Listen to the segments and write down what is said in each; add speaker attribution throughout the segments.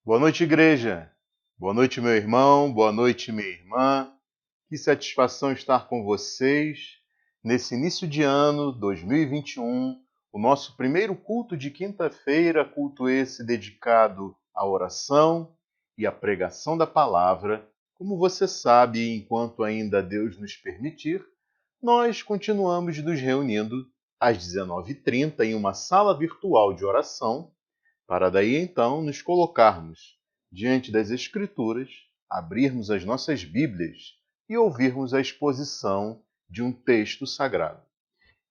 Speaker 1: Boa noite, igreja. Boa noite, meu irmão. Boa noite, minha irmã. Que satisfação estar com vocês nesse início de ano 2021, o nosso primeiro culto de quinta-feira, culto esse dedicado à oração e à pregação da palavra. Como você sabe, enquanto ainda Deus nos permitir, nós continuamos nos reunindo às 19h30 em uma sala virtual de oração para daí então nos colocarmos diante das Escrituras, abrirmos as nossas Bíblias e ouvirmos a exposição de um texto sagrado.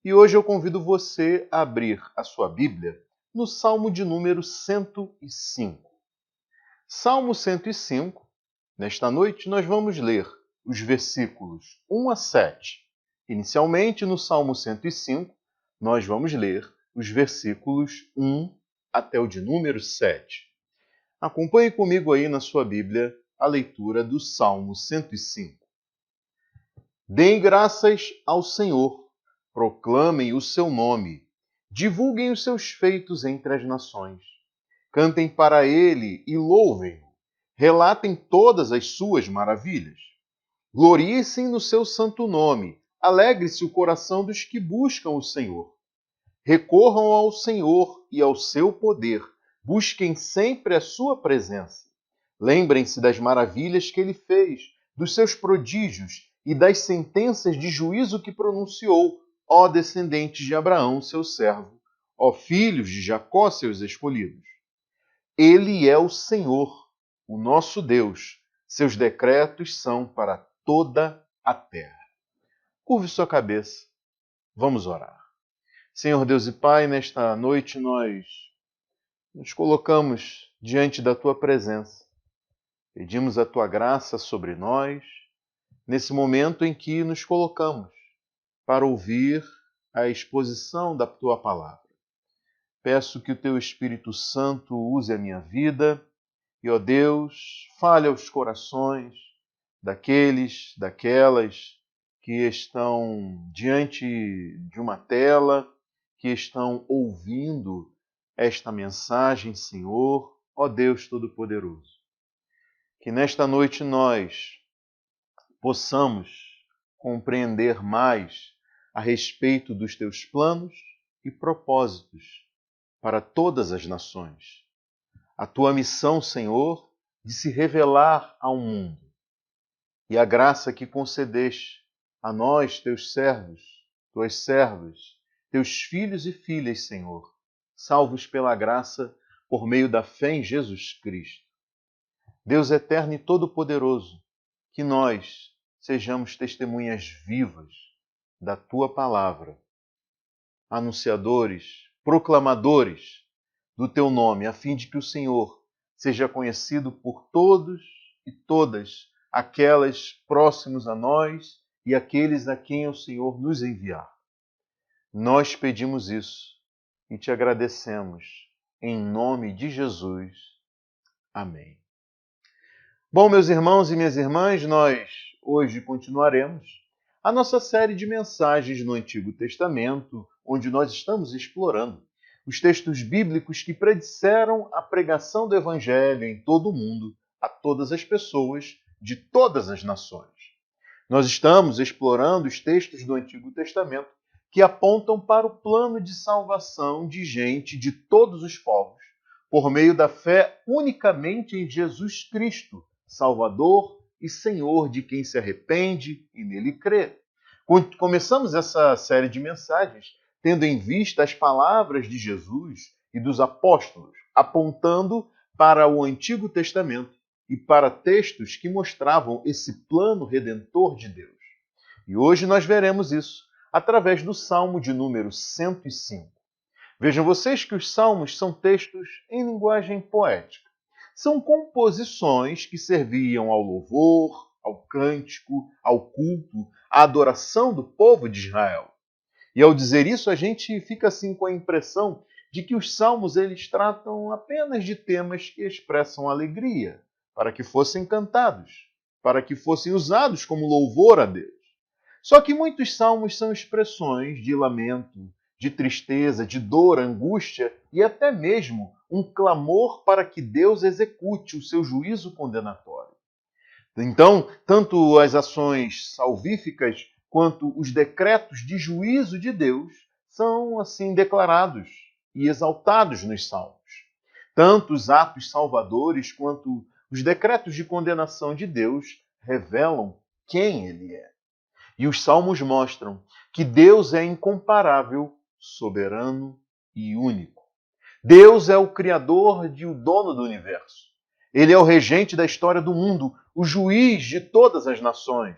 Speaker 1: E hoje eu convido você a abrir a sua Bíblia no Salmo de número 105. Salmo 105, nesta noite nós vamos ler os versículos 1 a 7. Inicialmente, no Salmo 105, nós vamos ler os versículos 1 até o de número 7. Acompanhe comigo aí na sua Bíblia a leitura do Salmo 105. Deem graças ao Senhor, proclamem o seu nome, divulguem os seus feitos entre as nações. Cantem para ele e louvem-no, relatem todas as suas maravilhas. Gloriem-se no seu santo nome, alegre-se o coração dos que buscam o Senhor. Recorram ao Senhor e ao seu poder. Busquem sempre a sua presença. Lembrem-se das maravilhas que ele fez, dos seus prodígios e das sentenças de juízo que pronunciou, ó descendentes de Abraão, seu servo, ó filhos de Jacó, seus escolhidos. Ele é o Senhor, o nosso Deus. Seus decretos são para toda a terra. Curve sua cabeça. Vamos orar. Senhor Deus e Pai, nesta noite nós nos colocamos diante da Tua presença. Pedimos a Tua graça sobre nós, nesse momento em que nos colocamos para ouvir a exposição da Tua palavra. Peço que o Teu Espírito Santo use a minha vida e, ó Deus, fale aos corações daqueles, daquelas que estão diante de uma tela, que estão ouvindo esta mensagem, Senhor, ó Deus Todo-Poderoso. Que nesta noite nós possamos compreender mais a respeito dos teus planos e propósitos para todas as nações. A tua missão, Senhor, de se revelar ao mundo. E a graça que concedeste a nós, teus servos, tuas servas, teus filhos e filhas, Senhor, salvos pela graça por meio da fé em Jesus Cristo. Deus eterno e todo-poderoso, que nós sejamos testemunhas vivas da tua palavra, anunciadores, proclamadores do teu nome, a fim de que o Senhor seja conhecido por todos e todas aquelas próximos a nós e aqueles a quem o Senhor nos enviar. Nós pedimos isso e te agradecemos em nome de Jesus. Amém. Bom, meus irmãos e minhas irmãs, nós hoje continuaremos a nossa série de mensagens no Antigo Testamento, onde nós estamos explorando os textos bíblicos que predisseram a pregação do Evangelho em todo o mundo, a todas as pessoas de todas as nações. Nós estamos explorando os textos do Antigo Testamento que apontam para o plano de salvação de gente de todos os povos, por meio da fé unicamente em Jesus Cristo, Salvador e Senhor de quem se arrepende e nele crê. Começamos essa série de mensagens tendo em vista as palavras de Jesus e dos apóstolos, apontando para o Antigo Testamento e para textos que mostravam esse plano redentor de Deus. E hoje nós veremos isso através do Salmo de número 105. Vejam vocês que os salmos são textos em linguagem poética. São composições que serviam ao louvor, ao cântico, ao culto, à adoração do povo de Israel. E ao dizer isso, a gente fica assim com a impressão de que os salmos eles tratam apenas de temas que expressam alegria, para que fossem cantados, para que fossem usados como louvor a Deus. Só que muitos salmos são expressões de lamento, de tristeza, de dor, angústia e até mesmo um clamor para que Deus execute o seu juízo condenatório. Então, tanto as ações salvíficas quanto os decretos de juízo de Deus são assim declarados e exaltados nos Salmos. Tanto os atos salvadores quanto os decretos de condenação de Deus revelam quem Ele é. E os Salmos mostram que Deus é incomparável, soberano e único. Deus é o Criador e o dono do universo. Ele é o regente da história do mundo, o juiz de todas as nações.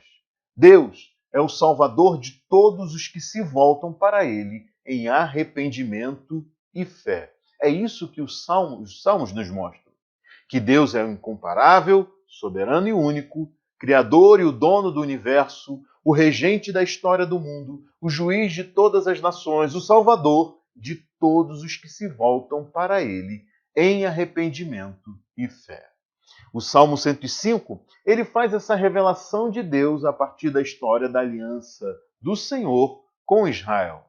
Speaker 1: Deus é o Salvador de todos os que se voltam para Ele em arrependimento e fé. É isso que os Salmos nos mostram. Que Deus é o incomparável, soberano e único, Criador e o dono do universo, o regente da história do mundo, o juiz de todas as nações, o Salvador de todos os que se voltam para Ele em arrependimento e fé. O Salmo 105, ele faz essa revelação de Deus a partir da história da aliança do Senhor com Israel.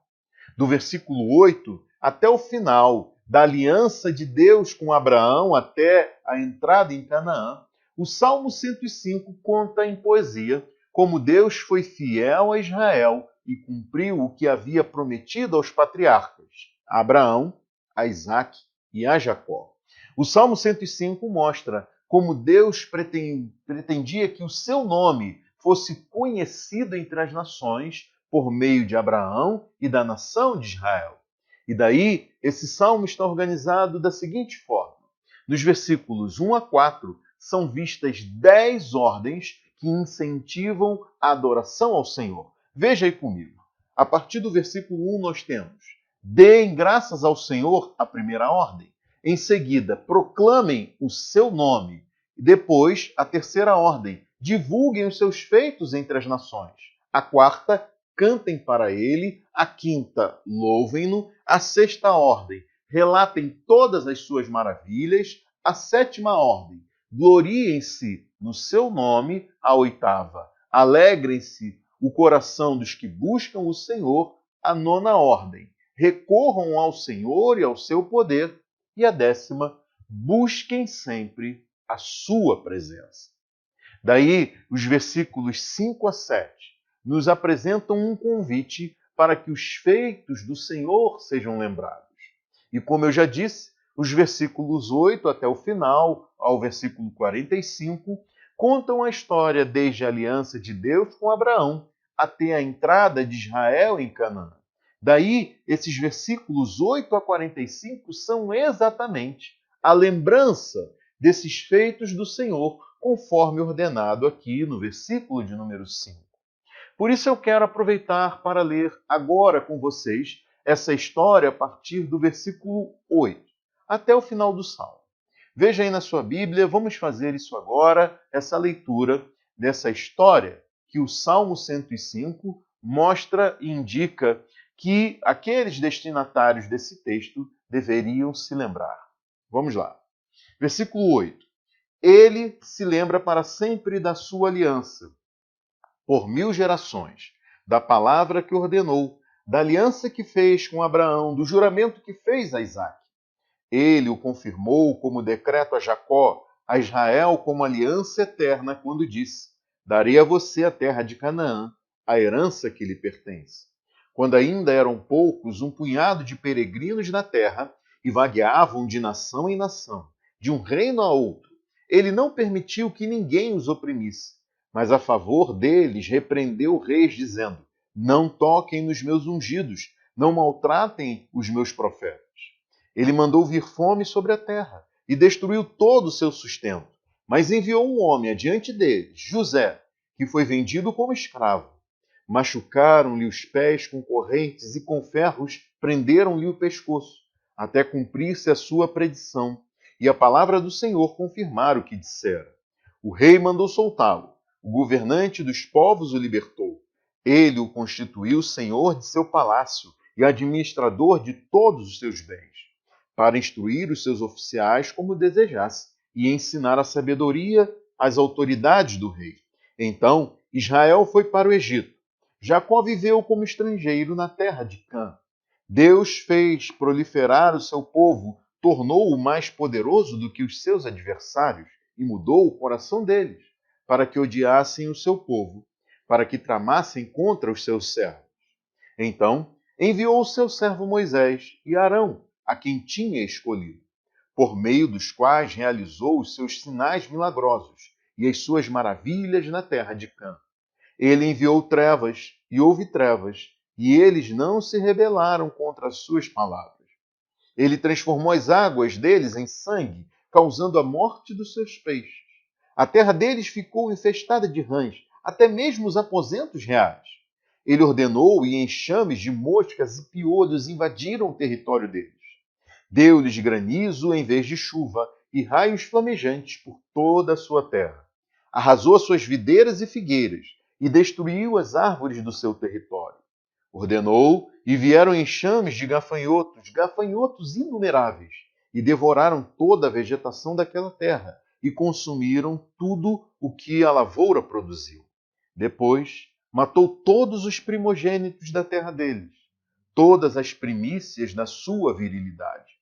Speaker 1: Do versículo 8 até o final da aliança de Deus com Abraão até a entrada em Canaã, o Salmo 105 conta em poesia como Deus foi fiel a Israel e cumpriu o que havia prometido aos patriarcas, a Abraão, a Isaque e a Jacó. O Salmo 105 mostra como Deus pretendia que o seu nome fosse conhecido entre as nações por meio de Abraão e da nação de Israel. E daí, esse salmo está organizado da seguinte forma. Nos versículos 1 a 4, são vistas 10 ordens que incentivam a adoração ao Senhor. Veja aí comigo. A partir do versículo 1 nós temos: deem graças ao Senhor, a primeira ordem. Em seguida, proclamem o seu nome. E depois, a terceira ordem: divulguem os seus feitos entre as nações. A quarta, cantem para ele. A quinta, louvem-no. A sexta ordem: relatem todas as suas maravilhas. A sétima ordem: gloriem-se no seu nome. A oitava: alegrem-se o coração dos que buscam o Senhor. A nona ordem: recorram ao Senhor e ao seu poder. E a décima: busquem sempre a sua presença. Daí, os versículos 5 a 7 nos apresentam um convite para que os feitos do Senhor sejam lembrados. E como eu já disse, os versículos 8 até o final, ao versículo 45, contam a história desde a aliança de Deus com Abraão até a entrada de Israel em Canaã. Daí, esses versículos 8 a 45 são exatamente a lembrança desses feitos do Senhor, conforme ordenado aqui no versículo de número 5. Por isso eu quero aproveitar para ler agora com vocês essa história a partir do versículo 8 até o final do Salmo. Veja aí na sua Bíblia, vamos fazer isso agora, essa leitura dessa história que o Salmo 105 mostra e indica que aqueles destinatários desse texto deveriam se lembrar. Vamos lá. Versículo 8. Ele se lembra para sempre da sua aliança, por 1000 gerações, da palavra que ordenou, da aliança que fez com Abraão, do juramento que fez a Isaque. Ele o confirmou como decreto a Jacó, a Israel como aliança eterna, quando disse: darei a você a terra de Canaã, a herança que lhe pertence. Quando ainda eram poucos, um punhado de peregrinos na terra, e vagueavam de nação em nação, de um reino a outro, ele não permitiu que ninguém os oprimisse, mas a favor deles repreendeu reis, dizendo: não toquem nos meus ungidos, não maltratem os meus profetas. Ele mandou vir fome sobre a terra e destruiu todo o seu sustento, mas enviou um homem adiante deles, José, que foi vendido como escravo. Machucaram-lhe os pés com correntes e com ferros prenderam-lhe o pescoço, até cumprir-se a sua predição e a palavra do Senhor confirmar o que dissera. O rei mandou soltá-lo, o governante dos povos o libertou. Ele o constituiu senhor de seu palácio e administrador de todos os seus bens, para instruir os seus oficiais como desejasse e ensinar a sabedoria às autoridades do rei. Então Israel foi para o Egito. Jacó viveu como estrangeiro na terra de Cã. Deus fez proliferar o seu povo, tornou-o mais poderoso do que os seus adversários e mudou o coração deles, para que odiassem o seu povo, para que tramassem contra os seus servos. Então enviou o seu servo Moisés e Arão, a quem tinha escolhido, por meio dos quais realizou os seus sinais milagrosos e as suas maravilhas na terra de Cã. Ele enviou trevas, e houve trevas, e eles não se rebelaram contra as suas palavras. Ele transformou as águas deles em sangue, causando a morte dos seus peixes. A terra deles ficou infestada de rãs, até mesmo os aposentos reais. Ele ordenou e enxames de moscas e piolhos invadiram o território deles. Deu-lhes granizo em vez de chuva e raios flamejantes por toda a sua terra. Arrasou suas videiras e figueiras e destruiu as árvores do seu território. Ordenou e vieram enxames de gafanhotos inumeráveis, e devoraram toda a vegetação daquela terra e consumiram tudo o que a lavoura produziu. Depois, matou todos os primogênitos da terra deles, todas as primícias da sua virilidade.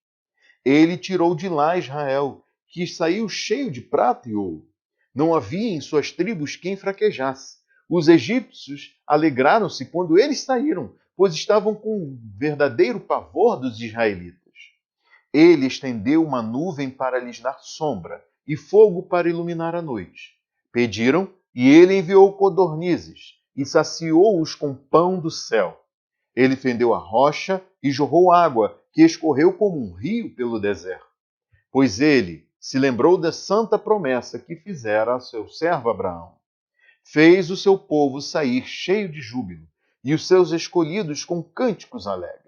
Speaker 1: Ele tirou de lá Israel, que saiu cheio de prata e ouro. Não havia em suas tribos quem fraquejasse. Os egípcios alegraram-se quando eles saíram, pois estavam com verdadeiro pavor dos israelitas. Ele estendeu uma nuvem para lhes dar sombra e fogo para iluminar a noite. Pediram, e ele enviou codornizes e saciou-os com pão do céu. Ele fendeu a rocha e jorrou água, que escorreu como um rio pelo deserto. Pois ele se lembrou da santa promessa que fizera a seu servo Abraão. Fez o seu povo sair cheio de júbilo, e os seus escolhidos com cânticos alegres.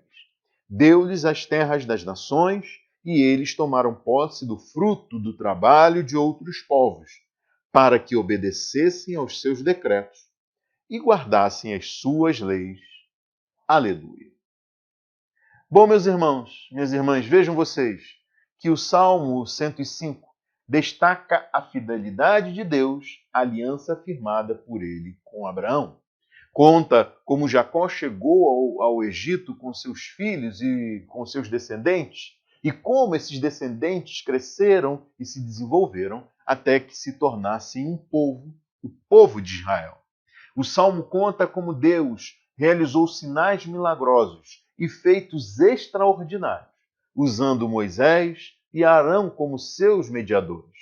Speaker 1: Deu-lhes as terras das nações, e eles tomaram posse do fruto do trabalho de outros povos, para que obedecessem aos seus decretos e guardassem as suas leis. Aleluia. Bom, meus irmãos, minhas irmãs, vejam vocês que o Salmo 105 destaca a fidelidade de Deus, a aliança firmada por ele com Abraão. Conta como Jacó chegou ao Egito com seus filhos e com seus descendentes, e como esses descendentes cresceram e se desenvolveram até que se tornassem um povo, o povo de Israel. O Salmo conta como Deus realizou sinais milagrosos e feitos extraordinários, usando Moisés e Arão como seus mediadores.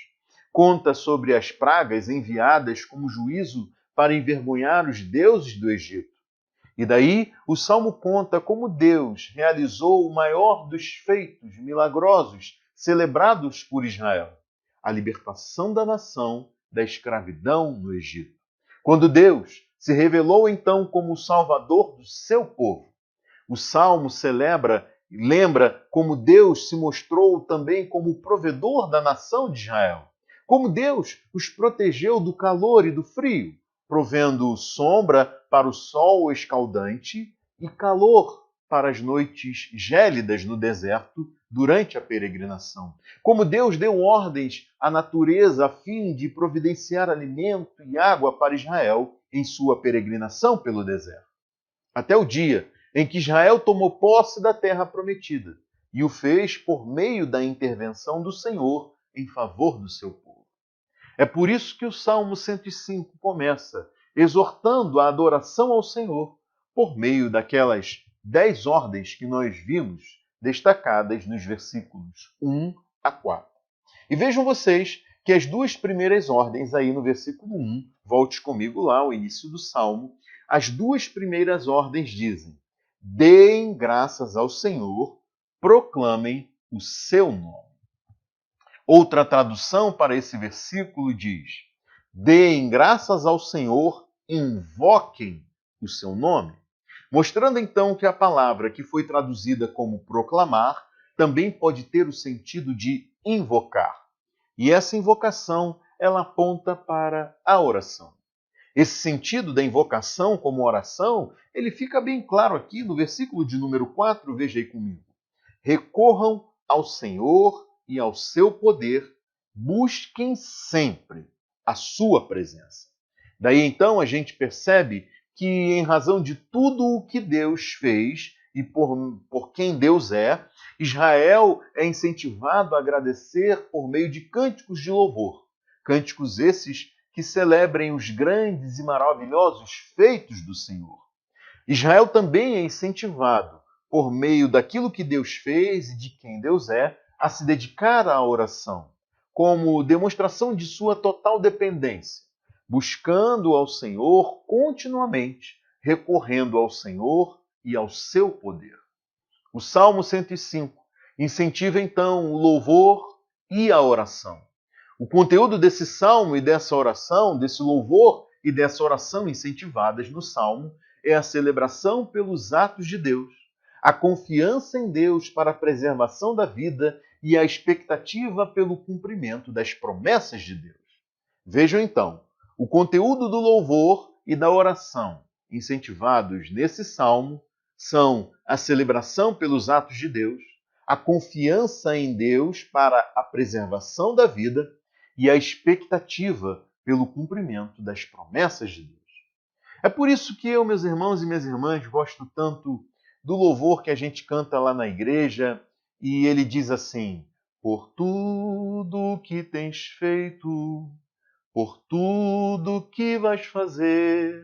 Speaker 1: Conta sobre as pragas enviadas como juízo para envergonhar os deuses do Egito. E daí o Salmo conta como Deus realizou o maior dos feitos milagrosos celebrados por Israel, a libertação da nação da escravidão no Egito. Quando Deus se revelou então como o Salvador do seu povo, o Salmo lembra como Deus se mostrou também como o provedor da nação de Israel, como Deus os protegeu do calor e do frio, provendo sombra para o sol escaldante e calor para as noites gélidas no deserto durante a peregrinação. Como Deus deu ordens à natureza a fim de providenciar alimento e água para Israel em sua peregrinação pelo deserto. Até o dia em que Israel tomou posse da terra prometida e o fez por meio da intervenção do Senhor em favor do seu povo. É por isso que o Salmo 105 começa exortando a adoração ao Senhor por meio daquelas 10 ordens que nós vimos destacadas nos versículos 1 a 4. E vejam vocês que as duas primeiras ordens aí no versículo 1, volte comigo lá ao início do Salmo, as duas primeiras ordens dizem: deem graças ao Senhor, proclamem o seu nome. Outra tradução para esse versículo diz: deem graças ao Senhor, invoquem o seu nome. Mostrando então que a palavra que foi traduzida como proclamar também pode ter o sentido de invocar. E essa invocação, ela aponta para a oração. Esse sentido da invocação como oração, ele fica bem claro aqui no versículo de número 4, veja aí comigo. Recorram ao Senhor e ao seu poder, busquem sempre a sua presença. Daí então a gente percebe que, em razão de tudo o que Deus fez e por quem Deus é, Israel é incentivado a agradecer por meio de cânticos de louvor. Cânticos esses que celebrem os grandes e maravilhosos feitos do Senhor. Israel também é incentivado, por meio daquilo que Deus fez e de quem Deus é, a se dedicar à oração, como demonstração de sua total dependência, buscando ao Senhor continuamente, recorrendo ao Senhor e ao seu poder. O Salmo 105 incentiva então o louvor e a oração. O conteúdo desse salmo e dessa oração, desse louvor e dessa oração incentivadas no salmo, é a celebração pelos atos de Deus, a confiança em Deus para a preservação da vida e a expectativa pelo cumprimento das promessas de Deus. Vejam então, o conteúdo do louvor e da oração incentivados nesse salmo são a celebração pelos atos de Deus, a confiança em Deus para a preservação da vida e a expectativa pelo cumprimento das promessas de Deus. É por isso que eu, meus irmãos e minhas irmãs, gosto tanto do louvor que a gente canta lá na igreja, e ele diz assim: por tudo que tens feito, por tudo que vais fazer,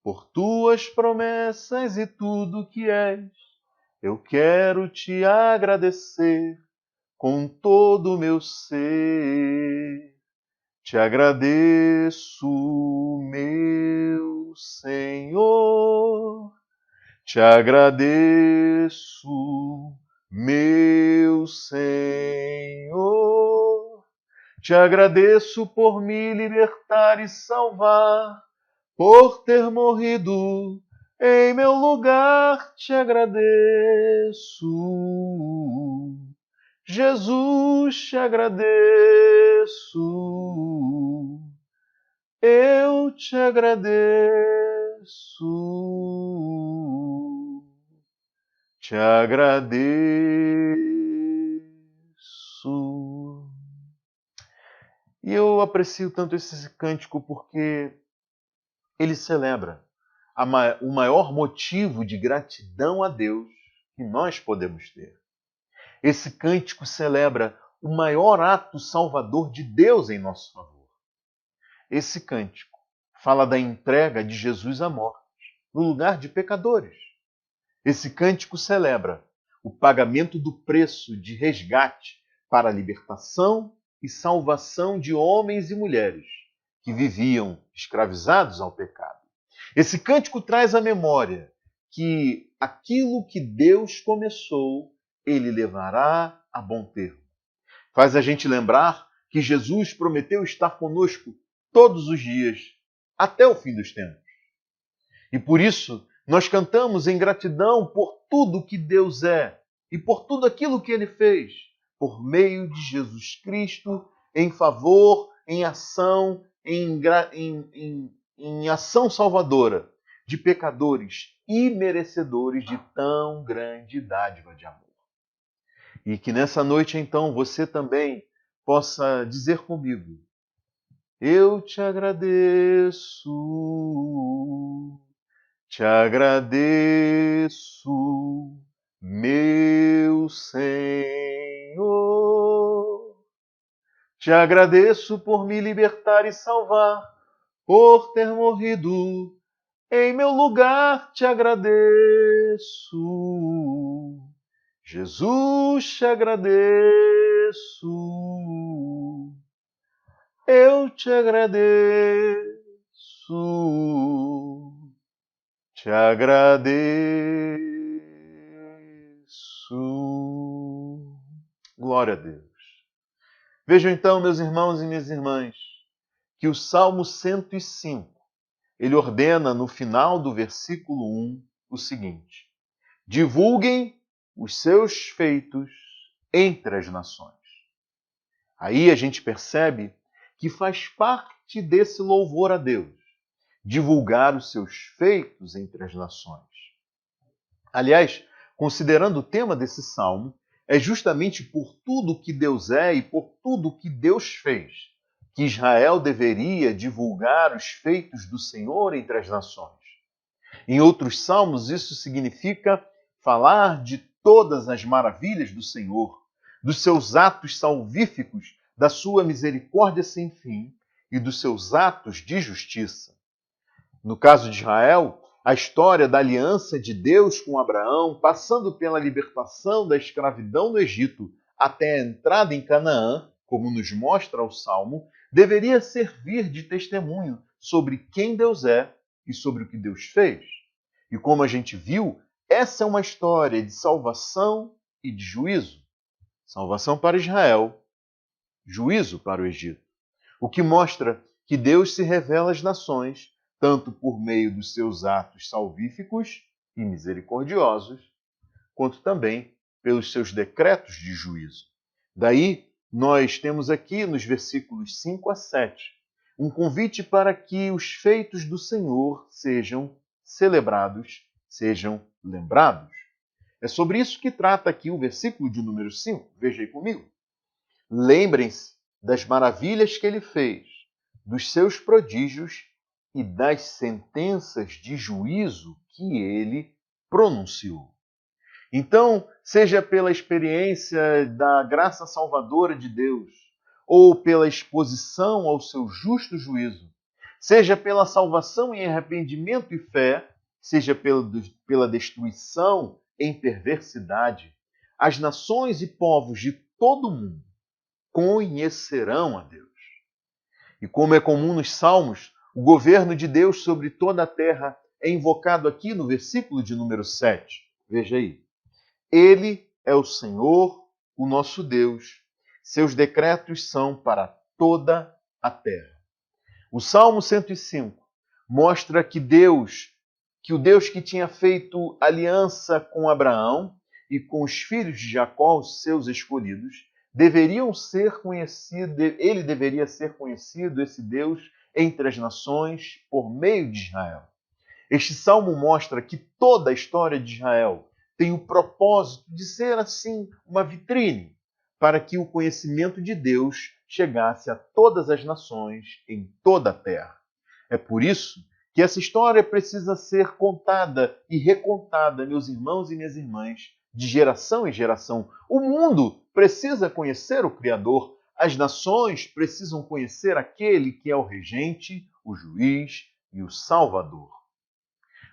Speaker 1: por tuas promessas e tudo que és, eu quero te agradecer com todo o meu ser. Te agradeço, meu Senhor, te agradeço, meu Senhor, te agradeço por me libertar e salvar, por ter morrido em meu lugar, te agradeço. Jesus, te agradeço, eu te agradeço, te agradeço. E eu aprecio tanto esse cântico porque ele celebra o maior motivo de gratidão a Deus que nós podemos ter. Esse cântico celebra o maior ato salvador de Deus em nosso favor. Esse cântico fala da entrega de Jesus à morte, no lugar de pecadores. Esse cântico celebra o pagamento do preço de resgate para a libertação e salvação de homens e mulheres que viviam escravizados ao pecado. Esse cântico traz à memória que aquilo que Deus começou, ele levará a bom termo. Faz a gente lembrar que Jesus prometeu estar conosco todos os dias, até o fim dos tempos. E por isso, nós cantamos em gratidão por tudo que Deus é e por tudo aquilo que Ele fez, por meio de Jesus Cristo, em favor, em ação, em ação salvadora de pecadores e merecedores de tão grande dádiva de amor. E que nessa noite, então, você também possa dizer comigo: eu te agradeço, meu Senhor. Te agradeço por me libertar e salvar, por ter morrido em meu lugar, te agradeço. Jesus, te agradeço, eu te agradeço, te agradeço. Glória a Deus. Vejam então, meus irmãos e minhas irmãs, que o Salmo 105, ele ordena no final do versículo 1 o seguinte: divulguem os seus feitos entre as nações. Aí a gente percebe que faz parte desse louvor a Deus, divulgar os seus feitos entre as nações. Aliás, considerando o tema desse salmo, é justamente por tudo que Deus é e por tudo que Deus fez que Israel deveria divulgar os feitos do Senhor entre as nações. Em outros salmos, isso significa falar de todas as maravilhas do Senhor, dos seus atos salvíficos, da sua misericórdia sem fim e dos seus atos de justiça. No caso de Israel, a história da aliança de Deus com Abraão, passando pela libertação da escravidão no Egito até a entrada em Canaã, como nos mostra o Salmo, deveria servir de testemunho sobre quem Deus é e sobre o que Deus fez. E como a gente viu, essa é uma história de salvação e de juízo. Salvação para Israel, juízo para o Egito. O que mostra que Deus se revela às nações, tanto por meio dos seus atos salvíficos e misericordiosos, quanto também pelos seus decretos de juízo. Daí, nós temos aqui nos versículos 5 a 7, um convite para que os feitos do Senhor sejam celebrados, sejam lembrados. É sobre isso que trata aqui o versículo de número 5. Veja aí comigo. Lembrem-se das maravilhas que ele fez, dos seus prodígios e das sentenças de juízo que ele pronunciou. Então, seja pela experiência da graça salvadora de Deus, ou pela exposição ao seu justo juízo, seja pela salvação em arrependimento e fé, seja pela destruição em perversidade, as nações e povos de todo o mundo conhecerão a Deus. E como é comum nos Salmos, o governo de Deus sobre toda a terra é invocado aqui no versículo de número 7. Veja aí. Ele é o Senhor, o nosso Deus. Seus decretos são para toda a terra. O Salmo 105 mostra que o Deus que tinha feito aliança com Abraão e com os filhos de Jacó, os seus escolhidos, ele deveria ser conhecido, esse Deus, entre as nações, por meio de Israel. Este salmo mostra que toda a história de Israel tem o propósito de ser, assim, uma vitrine para que o conhecimento de Deus chegasse a todas as nações em toda a terra. É por isso que essa história precisa ser contada e recontada, meus irmãos e minhas irmãs, de geração em geração. O mundo precisa conhecer o Criador, as nações precisam conhecer aquele que é o regente, o juiz e o Salvador.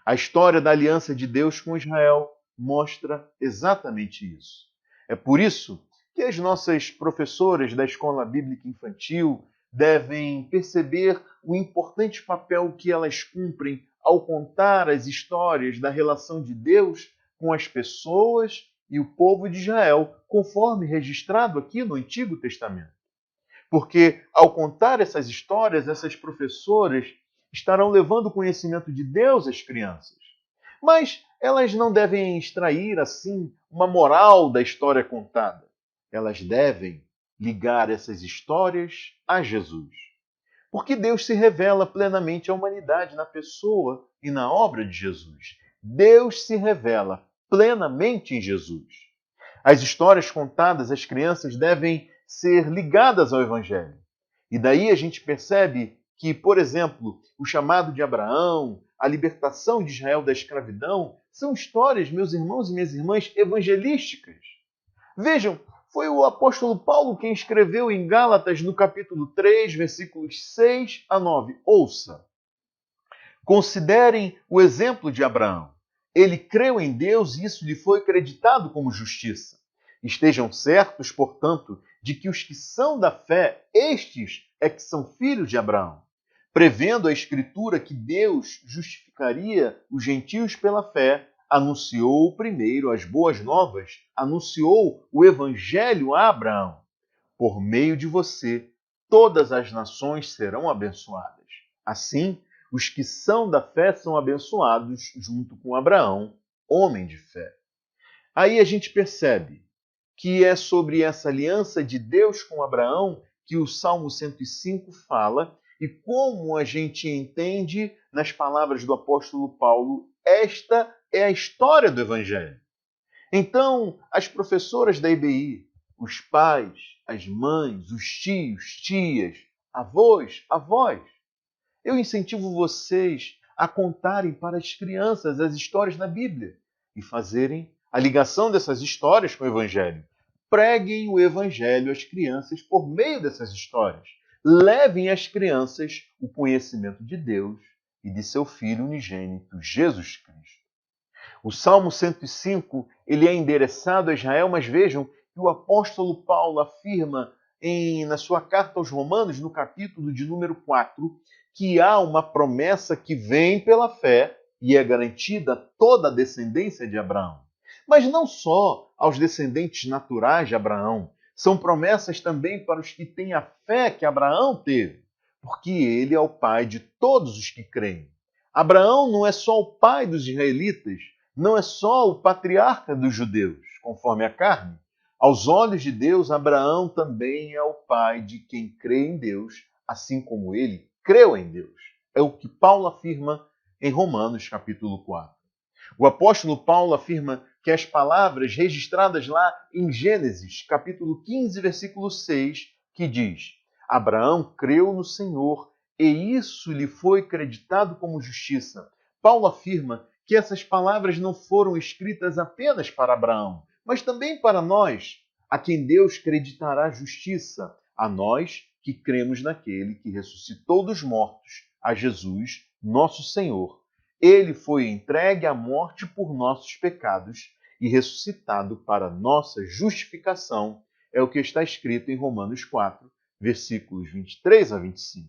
Speaker 1: A história da aliança de Deus com Israel mostra exatamente isso. É por isso que as nossas professoras da Escola Bíblica Infantil devem perceber o importante papel que elas cumprem ao contar as histórias da relação de Deus com as pessoas e o povo de Israel, conforme registrado aqui no Antigo Testamento. Porque, ao contar essas histórias, essas professoras estarão levando o conhecimento de Deus às crianças. Mas elas não devem extrair, assim, uma moral da história contada. Elas devem ligar essas histórias a Jesus. Porque Deus se revela plenamente à humanidade na pessoa e na obra de Jesus. Deus se revela plenamente em Jesus. As histórias contadas às crianças devem ser ligadas ao Evangelho. E daí a gente percebe que, por exemplo, o chamado de Abraão, a libertação de Israel da escravidão, são histórias, meus irmãos e minhas irmãs, evangelísticas. Vejam, foi o apóstolo Paulo quem escreveu em Gálatas, no capítulo 3, versículos 6 a 9. Ouça. Considerem o exemplo de Abraão. Ele creu em Deus e isso lhe foi acreditado como justiça. Estejam certos, portanto, de que os que são da fé, estes é que são filhos de Abraão. Prevendo a Escritura que Deus justificaria os gentios pela fé, anunciou primeiro as boas novas, anunciou o Evangelho a Abraão. Por meio de você, todas as nações serão abençoadas. Assim, os que são da fé são abençoados junto com Abraão, homem de fé. Aí a gente percebe que é sobre essa aliança de Deus com Abraão que o Salmo 105 fala, e como a gente entende nas palavras do apóstolo Paulo, esta é a história do Evangelho. Então, as professoras da IBI, os pais, as mães, os tios, tias, avós, avós, eu incentivo vocês a contarem para as crianças as histórias da Bíblia e fazerem a ligação dessas histórias com o Evangelho. Preguem o Evangelho às crianças por meio dessas histórias. Levem às crianças o conhecimento de Deus e de seu Filho unigênito, Jesus Cristo. O Salmo 105, ele é endereçado a Israel, mas vejam que o apóstolo Paulo afirma na sua carta aos Romanos, no capítulo de número 4, que há uma promessa que vem pela fé e é garantida a toda a descendência de Abraão. Mas não só aos descendentes naturais de Abraão, são promessas também para os que têm a fé que Abraão teve, porque ele é o pai de todos os que creem. Abraão não é só o pai dos israelitas, não é só o patriarca dos judeus, conforme a carne. Aos olhos de Deus, Abraão também é o pai de quem crê em Deus, assim como ele creu em Deus. É o que Paulo afirma em Romanos, capítulo 4. O apóstolo Paulo afirma que as palavras registradas lá em Gênesis, capítulo 15, versículo 6, que diz: Abraão creu no Senhor e isso lhe foi creditado como justiça. Paulo afirma que essas palavras não foram escritas apenas para Abraão, mas também para nós, a quem Deus creditará justiça, a nós que cremos naquele que ressuscitou dos mortos, a Jesus, nosso Senhor. Ele foi entregue à morte por nossos pecados e ressuscitado para nossa justificação, é o que está escrito em Romanos 4, versículos 23 a 25.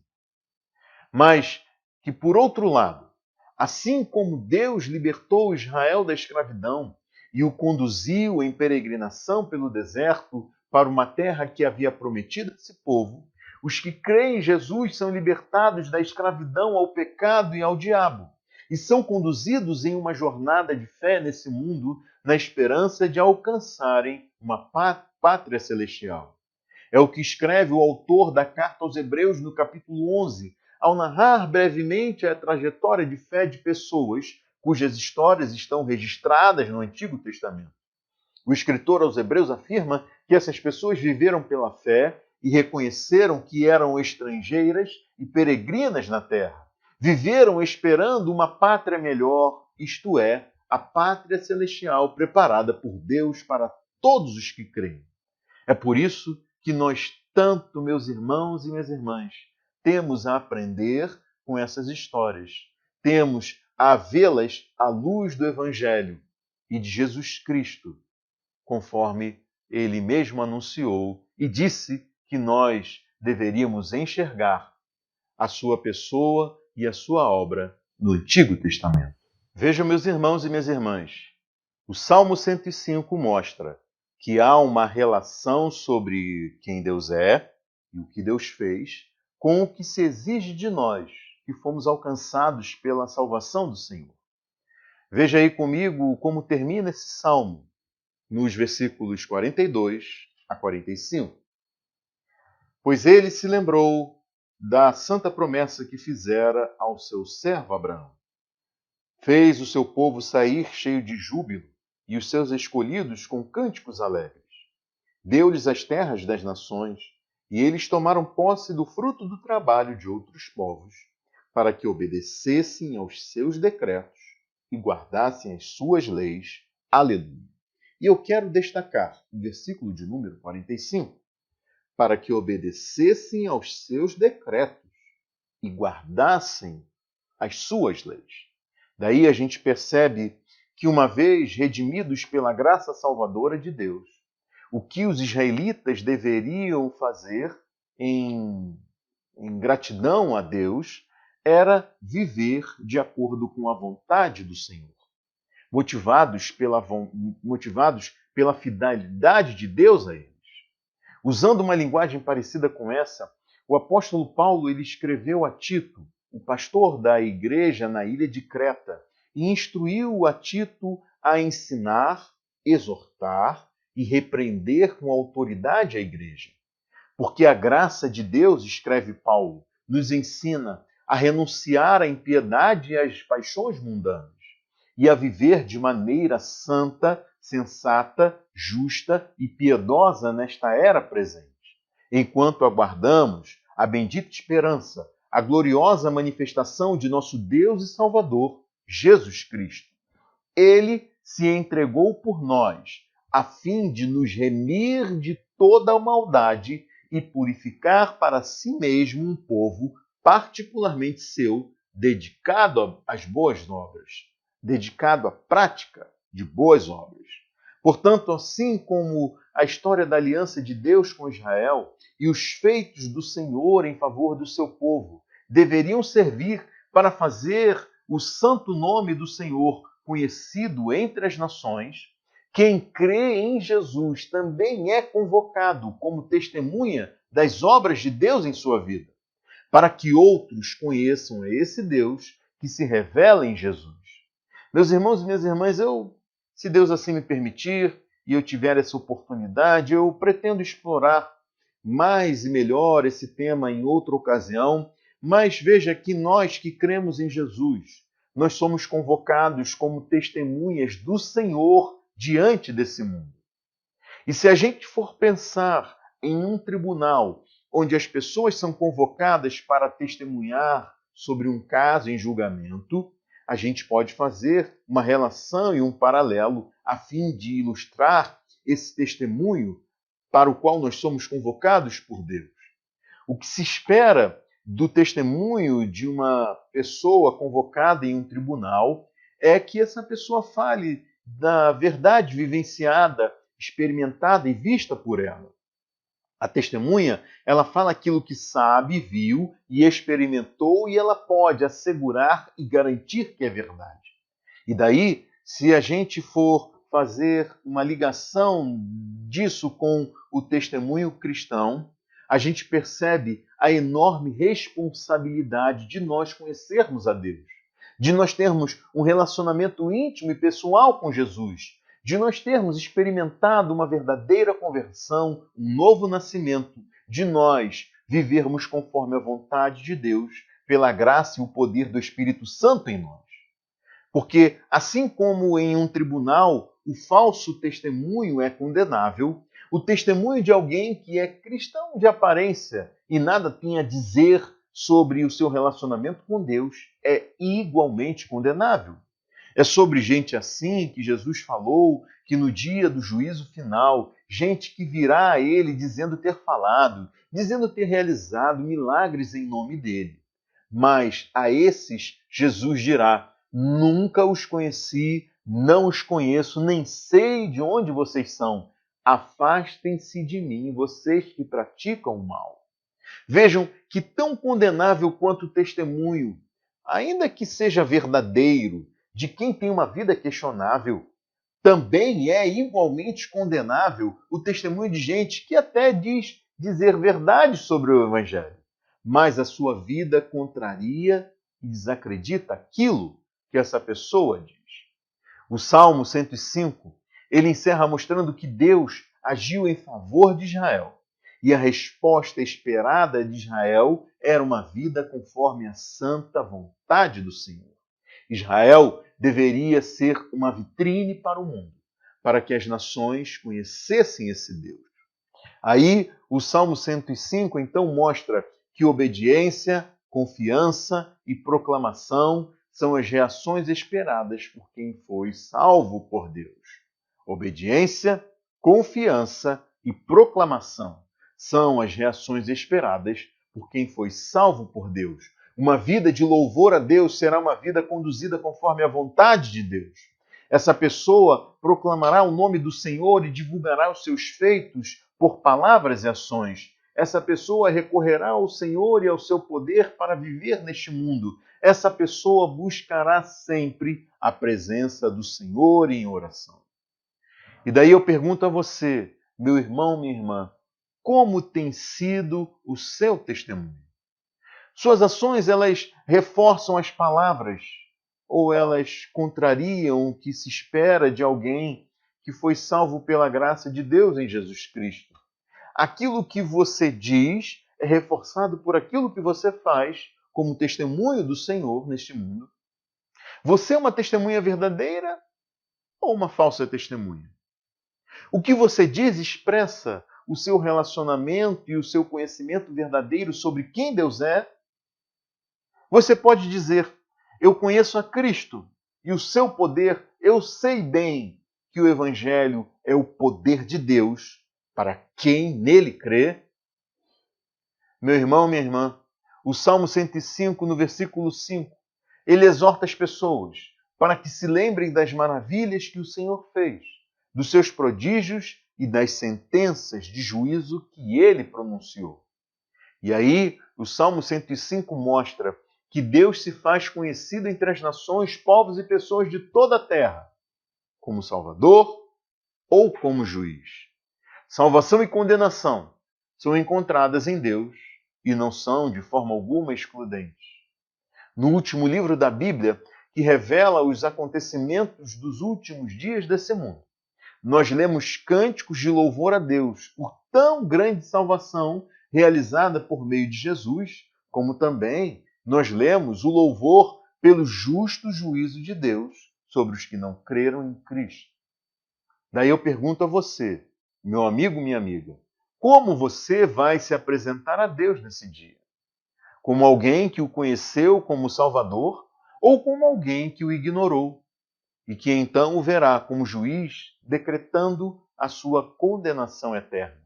Speaker 1: Mas que, por outro lado, assim como Deus libertou Israel da escravidão e o conduziu em peregrinação pelo deserto para uma terra que havia prometido a esse povo, os que creem em Jesus são libertados da escravidão ao pecado e ao diabo e são conduzidos em uma jornada de fé nesse mundo na esperança de alcançarem uma pátria celestial. É o que escreve o autor da carta aos Hebreus no capítulo 11, ao narrar brevemente a trajetória de fé de pessoas cujas histórias estão registradas no Antigo Testamento. O escritor aos Hebreus afirma que essas pessoas viveram pela fé e reconheceram que eram estrangeiras e peregrinas na terra. Viveram esperando uma pátria melhor, isto é, a pátria celestial preparada por Deus para todos os que creem. É por isso que nós tanto, meus irmãos e minhas irmãs, temos a aprender com essas histórias. Temos a vê-las à luz do Evangelho e de Jesus Cristo, conforme ele mesmo anunciou e disse que nós deveríamos enxergar a sua pessoa e a sua obra no Antigo Testamento. Vejam, meus irmãos e minhas irmãs, o Salmo 105 mostra que há uma relação sobre quem Deus é e o que Deus fez com o que se exige de nós, que fomos alcançados pela salvação do Senhor. Veja aí comigo como termina esse salmo, nos versículos 42 a 45. Pois ele se lembrou da santa promessa que fizera ao seu servo Abraão. Fez o seu povo sair cheio de júbilo e os seus escolhidos com cânticos alegres. Deu-lhes as terras das nações, e eles tomaram posse do fruto do trabalho de outros povos, para que obedecessem aos seus decretos e guardassem as suas leis. Aleluia. E eu quero destacar o versículo de número 45. Para que obedecessem aos seus decretos e guardassem as suas leis. Daí a gente percebe que, uma vez redimidos pela graça salvadora de Deus, o que os israelitas deveriam fazer em gratidão a Deus era viver de acordo com a vontade do Senhor, motivados pela fidelidade de Deus a eles. Usando uma linguagem parecida com essa, o apóstolo Paulo ele escreveu a Tito, o pastor da igreja na ilha de Creta, e instruiu a Tito a ensinar, exortar e repreender com autoridade a igreja. Porque a graça de Deus, escreve Paulo, nos ensina a renunciar à impiedade e às paixões mundanas e a viver de maneira santa, sensata, justa e piedosa nesta era presente, enquanto aguardamos a bendita esperança, a gloriosa manifestação de nosso Deus e Salvador, Jesus Cristo. Ele se entregou por nós, a fim de nos remir de toda a maldade e purificar para si mesmo um povo particularmente seu, dedicado às boas obras, dedicado à prática de boas obras. Portanto, assim como a história da aliança de Deus com Israel e os feitos do Senhor em favor do seu povo deveriam servir para fazer o santo nome do Senhor conhecido entre as nações, quem crê em Jesus também é convocado como testemunha das obras de Deus em sua vida, para que outros conheçam esse Deus que se revela em Jesus. Meus irmãos e minhas irmãs, se Deus assim me permitir e eu tiver essa oportunidade, eu pretendo explorar mais e melhor esse tema em outra ocasião, mas veja que nós que cremos em Jesus, nós somos convocados como testemunhas do Senhor diante desse mundo. E se a gente for pensar em um tribunal onde as pessoas são convocadas para testemunhar sobre um caso em julgamento, a gente pode fazer uma relação e um paralelo a fim de ilustrar esse testemunho para o qual nós somos convocados por Deus. O que se espera do testemunho de uma pessoa convocada em um tribunal é que essa pessoa fale da verdade vivenciada, experimentada e vista por ela. A testemunha, ela fala aquilo que sabe, viu e experimentou e ela pode assegurar e garantir que é verdade. E daí, se a gente for fazer uma ligação disso com o testemunho cristão, a gente percebe a enorme responsabilidade de nós conhecermos a Deus, de nós termos um relacionamento íntimo e pessoal com Jesus, de nós termos experimentado uma verdadeira conversão, um novo nascimento, de nós vivermos conforme a vontade de Deus, pela graça e o poder do Espírito Santo em nós. Porque, assim como em um tribunal o falso testemunho é condenável, o testemunho de alguém que é cristão de aparência e nada tem a dizer sobre o seu relacionamento com Deus é igualmente condenável. É sobre gente assim que Jesus falou que no dia do juízo final, gente que virá a ele dizendo ter falado, dizendo ter realizado milagres em nome dele. Mas a esses Jesus dirá: nunca os conheci, não os conheço, nem sei de onde vocês são. Afastem-se de mim, vocês que praticam o mal. Vejam que tão condenável quanto o testemunho, ainda que seja verdadeiro, de quem tem uma vida questionável, também é igualmente condenável o testemunho de gente que até diz dizer verdade sobre o Evangelho, mas a sua vida contraria e desacredita aquilo que essa pessoa diz. O Salmo 105, ele encerra mostrando que Deus agiu em favor de Israel. E a resposta esperada de Israel era uma vida conforme a santa vontade do Senhor. Israel deveria ser uma vitrine para o mundo, para que as nações conhecessem esse Deus. Aí, o Salmo 105, então, mostra que obediência, confiança e proclamação são as reações esperadas por quem foi salvo por Deus. Obediência, confiança e proclamação são as reações esperadas por quem foi salvo por Deus. Uma vida de louvor a Deus será uma vida conduzida conforme a vontade de Deus. Essa pessoa proclamará o nome do Senhor e divulgará os seus feitos por palavras e ações. Essa pessoa recorrerá ao Senhor e ao seu poder para viver neste mundo. Essa pessoa buscará sempre a presença do Senhor em oração. E daí eu pergunto a você, meu irmão, minha irmã, como tem sido o seu testemunho? Suas ações, elas reforçam as palavras ou elas contrariam o que se espera de alguém que foi salvo pela graça de Deus em Jesus Cristo? Aquilo que você diz é reforçado por aquilo que você faz como testemunho do Senhor neste mundo. Você é uma testemunha verdadeira ou uma falsa testemunha? O que você diz expressa o seu relacionamento e o seu conhecimento verdadeiro sobre quem Deus é? Você pode dizer: eu conheço a Cristo e o seu poder Eu sei bem que o Evangelho é o poder de Deus para quem nele crê. Meu irmão, minha irmã, o Salmo 105, no versículo 5, ele exorta as pessoas para que se lembrem das maravilhas que o Senhor fez, dos seus prodígios e das sentenças de juízo que ele pronunciou. E aí, o Salmo 105 mostra que Deus se faz conhecido entre as nações, povos e pessoas de toda a terra, como Salvador ou como juiz. Salvação e condenação são encontradas em Deus e não são, de forma alguma, excludentes. No último livro da Bíblia, que revela os acontecimentos dos últimos dias desse mundo, nós lemos cânticos de louvor a Deus por tão grande salvação realizada por meio de Jesus, como também nós lemos o louvor pelo justo juízo de Deus sobre os que não creram em Cristo. Daí eu pergunto a você, meu amigo, minha amiga, como você vai se apresentar a Deus nesse dia? Como alguém que o conheceu como Salvador ou como alguém que o ignorou e que então o verá como juiz decretando a sua condenação eterna?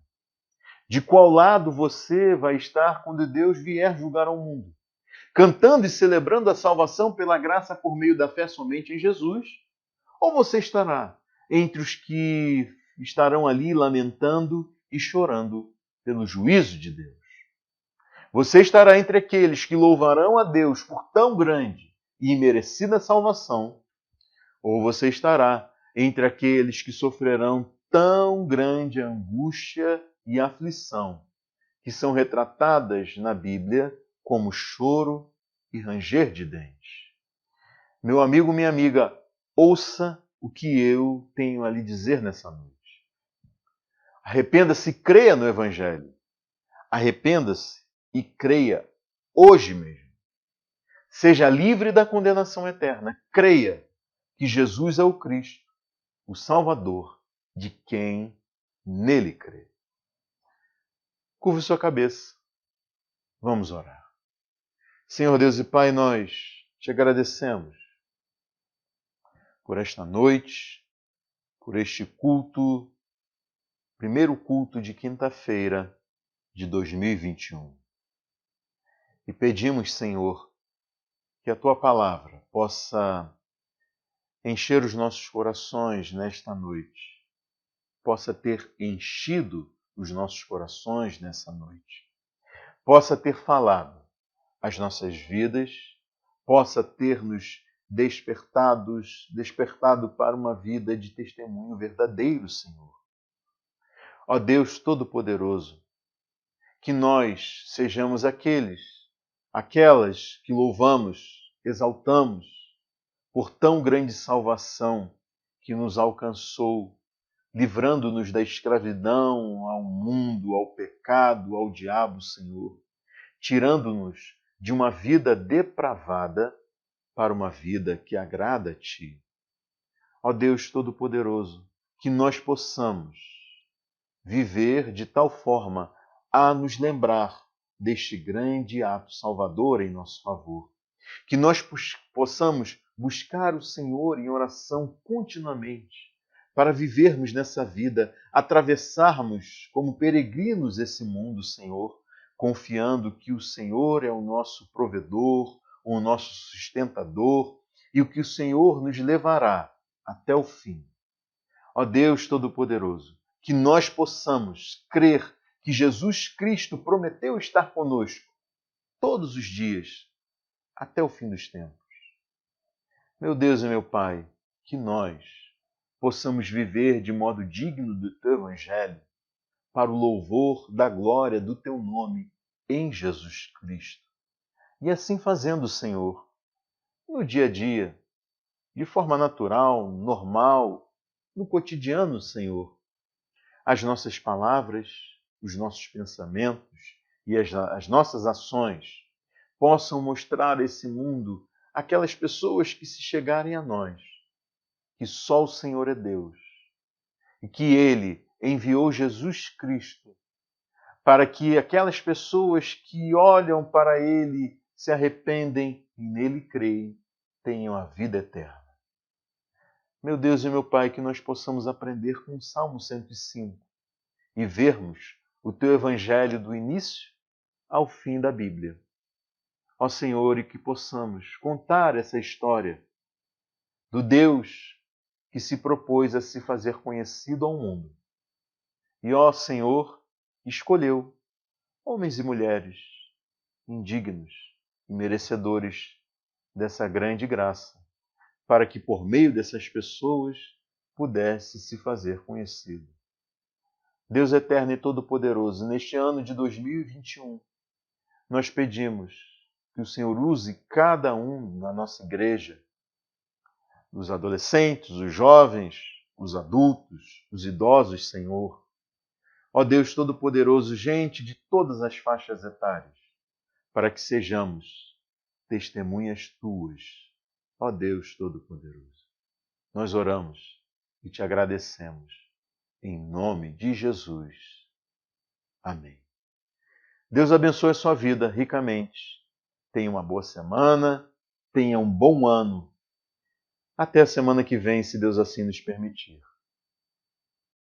Speaker 1: De qual lado você vai estar quando Deus vier julgar ao mundo? Cantando e celebrando a salvação pela graça por meio da fé somente em Jesus? Ou você estará entre os que estarão ali lamentando e chorando pelo juízo de Deus? Você estará entre aqueles que louvarão a Deus por tão grande e imerecida salvação, ou você estará entre aqueles que sofrerão tão grande angústia e aflição, que são retratadas na Bíblia como choro e ranger de dentes? Meu amigo, minha amiga, ouça o que eu tenho a lhe dizer nessa noite. Arrependa-se e creia no Evangelho. Arrependa-se e creia hoje mesmo. Seja livre da condenação eterna. Creia que Jesus é o Cristo, o Salvador de quem nele crê. Curve sua cabeça. Vamos orar. Senhor Deus e Pai, nós te agradecemos por esta noite, por este culto, primeiro culto de quinta-feira de 2021. E pedimos, Senhor, que a Tua palavra possa encher os nossos corações nesta noite, possa ter enchido os nossos corações nessa noite, possa ter falado as nossas vidas, possa ter nos despertado para uma vida de testemunho verdadeiro, Senhor. Ó Deus Todo-Poderoso, que nós sejamos aquelas que louvamos, exaltamos por tão grande salvação que nos alcançou, livrando-nos da escravidão ao mundo, ao pecado, ao diabo, Senhor, tirando-nos de uma vida depravada para uma vida que agrada a Ti. Ó Deus Todo-Poderoso, que nós possamos viver de tal forma a nos lembrar deste grande ato salvador em nosso favor. Que nós possamos buscar o Senhor em oração continuamente, para vivermos nessa vida, atravessarmos como peregrinos esse mundo, Senhor, confiando que o Senhor é o nosso provedor, o nosso sustentador e o que o Senhor nos levará até o fim. Ó Deus Todo-Poderoso, que nós possamos crer que Jesus Cristo prometeu estar conosco todos os dias, até o fim dos tempos. Meu Deus e meu Pai, que nós possamos viver de modo digno do Teu Evangelho, para o louvor da glória do Teu nome em Jesus Cristo. E assim fazendo, Senhor, no dia a dia, de forma natural, normal, no cotidiano, Senhor, as nossas palavras, os nossos pensamentos e as nossas ações possam mostrar a esse mundo aquelas pessoas que se chegarem a nós, que só o Senhor é Deus e que Ele enviou Jesus Cristo para que aquelas pessoas que olham para Ele, se arrependem e nele creem, tenham a vida eterna. Meu Deus e meu Pai, que nós possamos aprender com o Salmo 105 e vermos o Teu Evangelho do início ao fim da Bíblia. Ó Senhor, e que possamos contar essa história do Deus que se propôs a se fazer conhecido ao mundo. E, ó Senhor, escolheu homens e mulheres indignos e merecedores dessa grande graça, para que por meio dessas pessoas pudesse se fazer conhecido. Deus eterno e todo-poderoso, neste ano de 2021, nós pedimos que o Senhor use cada um na nossa igreja, os adolescentes, os jovens, os adultos, os idosos, Senhor. Ó Deus Todo-Poderoso, gente de todas as faixas etárias, para que sejamos testemunhas Tuas, ó Deus Todo-Poderoso. Nós oramos e te agradecemos, em nome de Jesus. Amém. Deus abençoe a sua vida ricamente. Tenha uma boa semana, tenha um bom ano. Até a semana que vem, se Deus assim nos permitir.